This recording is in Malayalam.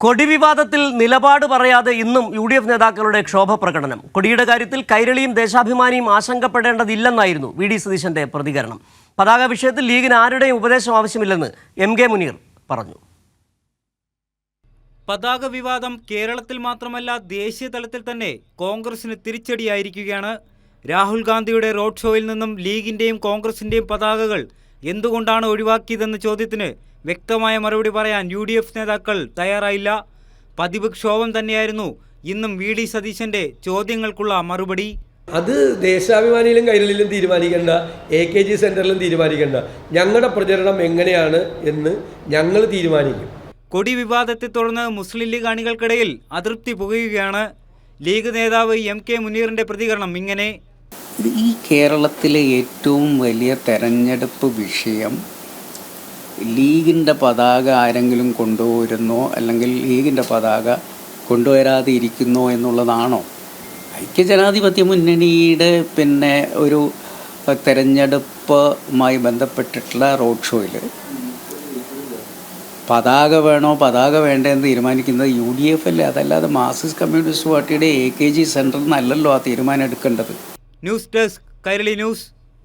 കൊടി വിവാദത്തിൽ നിലപാട് പറയാതെ ഇന്നും UDF നേതാക്കളുടെ ക്ഷോഭപ്രകടനം. കൊടിയുടെ കാര്യത്തിൽ കൈരളിയും ദേശാഭിമാനിയും ആശങ്കപ്പെടേണ്ടതില്ലെന്നായിരുന്നു VD സതീശന്റെ പ്രതികരണം. പതാക വിഷയത്തിൽ ലീഗിന് ആരുടെയും ഉപദേശം ആവശ്യമില്ലെന്ന് MK മുനീർ പറഞ്ഞു. പതാക വിവാദം കേരളത്തിൽ മാത്രമല്ല ദേശീയ തലത്തിൽ തന്നെ കോൺഗ്രസിന് തിരിച്ചടിയായിരിക്കുകയാണ്. രാഹുൽ ഗാന്ധിയുടെ റോഡ് ഷോയിൽ നിന്നും ലീഗിന്റെയും കോൺഗ്രസിന്റെയും പതാകകൾ എന്തുകൊണ്ടാണ് ഒഴിവാക്കിയതെന്ന ചോദ്യത്തിന് വ്യക്തമായ മറുപടി പറയാൻ UDF നേതാക്കൾ തയ്യാറായില്ല. പതിവ് ക്ഷോഭം തന്നെയായിരുന്നു ഇന്നും VD സതീശന്റെ ചോദ്യങ്ങൾക്കുള്ള മറുപടി. അത് ദേശാഭിമാനിയിലും കൈരളിയിലും തീരുമാനിക്കേണ്ട, AKG സെന്ററിലും തീരുമാനിക്കേണ്ട. ഞങ്ങളുടെ പ്രചരണം എങ്ങനെയാണ് എന്ന് ഞങ്ങൾ തീരുമാനിക്കും. കൊടി വിവാദത്തെ തുടർന്ന് മുസ്ലിം ലീഗ് അണികൾക്കിടയിൽ അതൃപ്തി പുകയുകയാണ്. ലീഗ് നേതാവ് MK മുനീറിന്റെ പ്രതികരണം ഇങ്ങനെ: ഈ കേരളത്തിലെ ഏറ്റവും വലിയ തെരഞ്ഞെടുപ്പ് വിഷയം ലീഗിൻ്റെ പതാക ആരെങ്കിലും കൊണ്ടുവരുന്നോ അല്ലെങ്കിൽ ലീഗിൻ്റെ പതാക കൊണ്ടുവരാതെ ഇരിക്കുന്നോ എന്നുള്ളതാണോ? ഐക്യജനാധിപത്യ മുന്നണിയുടെ ഒരു തെരഞ്ഞെടുപ്പുമായി ബന്ധപ്പെട്ടിട്ടുള്ള റോഡ് ഷോയിൽ പതാക വേണോ പതാക വേണ്ടെന്ന് തീരുമാനിക്കുന്നത് UDF അല്ലേ, അതല്ലാതെ മാർക്സിസ്റ്റ് കമ്മ്യൂണിസ്റ്റ് പാർട്ടിയുടെ AKG സെൻറ്ററിൽ നിന്നല്ലല്ലോ ആ തീരുമാനം എടുക്കേണ്ടത്. News desk, Kairali news.